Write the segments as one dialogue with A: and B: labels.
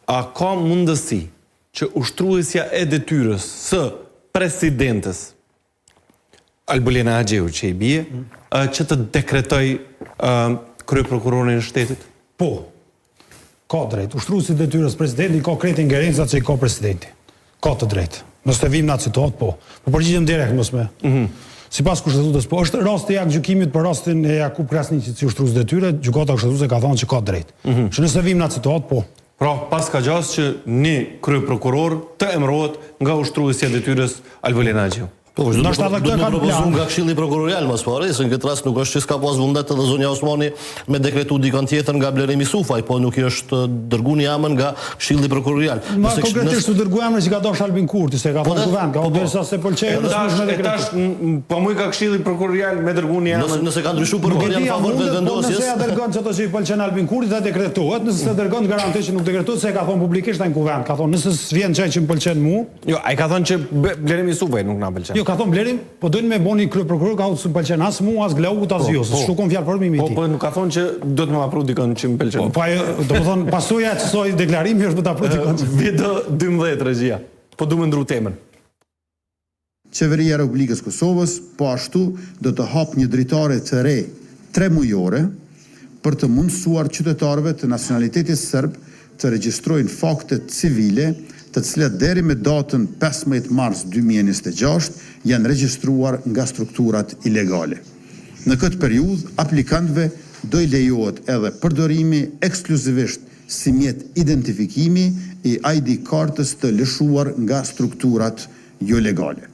A: A ka mundësi që ushtruesja e detyrës së presidentes Albulena Axheu që i bie, që të dekretoj kryeprokurorin e shtetit?
B: Po, ka drejt. Ushtruesi i detyrës presidenti ka kretë ingerencat që i ka presidenti. Ka të drejt. Nëse të vim në atë situatë, po. Po përgjigjem direkt mos me. Sipas kushtetutës, po është rasti i gjykimit për rastin e Jakub Krasniqit si ushtrues detyre, gjykata kushtetuese ka thënë që ka drejt. Që nëse vim në atë situatë, po.
A: Pra, pas ka gjas që një kryeprokuror të emërohet nga ushtruesja e detyrës Albulena Axheu.
C: Po, do të propozu nga Këshilli Prokurorial më së se në këtë rast nuk është që s'ka pas vullnet edhe zonja Osmani me dekretu dikon tjetër nga Blerimi Sufaj, po nuk i është dërgu një amën nga Këshilli Prokurorial.
B: Ma konkretisht të dërgu amën që ka dosh Albin Kurti, se ka thonë kuvend, ka derisa se pëlqejë dhe s'më me dekretu.
A: Po mu i ka Këshilli Prokurorial me dërgu një amën.
C: Nëse ka ndryshu prokuroria në favor të vendosjes.
B: Nëse ja dërgon çdo që i pëlqen Albin Kurti, ta dekretohet, nëse se dërgon garantoj që nuk dekretohet, se ka thonë publikisht në kuvend, ka thonë nëse s'vjen çaj që më pëlqen mua.
A: Jo, ai ka thonë që Blerimi Sufaj nuk na pëlqen.
B: Jo, ka thonë Blerim, po dojnë me boni kryeprokuror ka s'm pëlqen as mua, as Glaukut, as jo, se shukon fjalë për mimi i tij.
A: Po nuk ka thonë që do të më apru dikon që më pëlqen.
B: Po domethënë pasojë e kësaj deklarimi është për ta apru dikon.
A: Video 12 regjia. Po du më ndru temën.
D: Qeveria e Republikës Kosovës po ashtu do të hap një dritare të re 3 mujore për të mundësuar qytetarëve të nacionalitetit serb të regjistrojnë fakte civile të cilat deri me datën 15 mars 2026 janë regjistruar nga strukturat ilegale. Në këtë periudhë, aplikantëve do i lejohet edhe përdorimi ekskluzivisht si mjet identifikimi i ID kartës të lëshuar nga strukturat jo legale.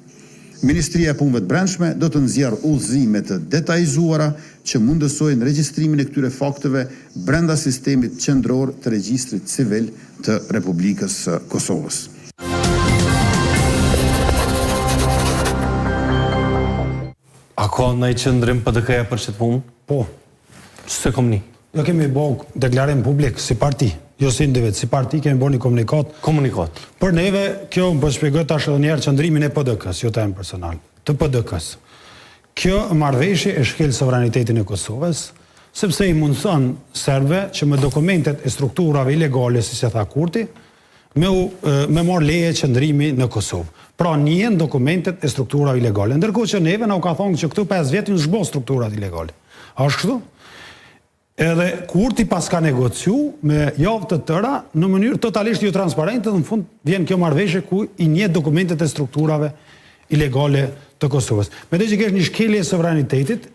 D: Ministria e Punëve të Brendshme do të nxjerrë udhëzime të detajzuara që mundësojnë regjistrimin e këtyre fakteve brenda sistemit qendror të regjistrit civil të Republikës së Kosovës.
A: A ka ndaj qëndrim PDK-ja për çet punë?
B: Po.
A: Se kom ni?
B: Jo kemi bërë deklarim publik si parti, jo si individ, si parti kemi bërë një komunikat.
A: Komunikat.
B: Për neve, kjo më shpjegoj tash edhe një herë qëndrimin e PDK-s, jo tem personal, të PDK-s. Kjo marrëveshje e shkel sovranitetin e Kosovës, sepse i mundson serbëve që me dokumentet e strukturave ilegale, si se tha Kurti, me marrë leje qëndrimi në Kosovë. Pra njën dokumentet e strukturave ilegale. Ndërkohë që neve na u ka thonë që këtu 5 vjet ju zhbon strukturat ilegale. A është kështu? Edhe Kurti pas ka negociu me javë të tëra në mënyrë totalisht jo transparente dhe në fund vjen kjo marrëveshje ku i njeh dokumentet e strukturave ilegale të Kosovës. Me të që kesh një shkelje e sovranitetit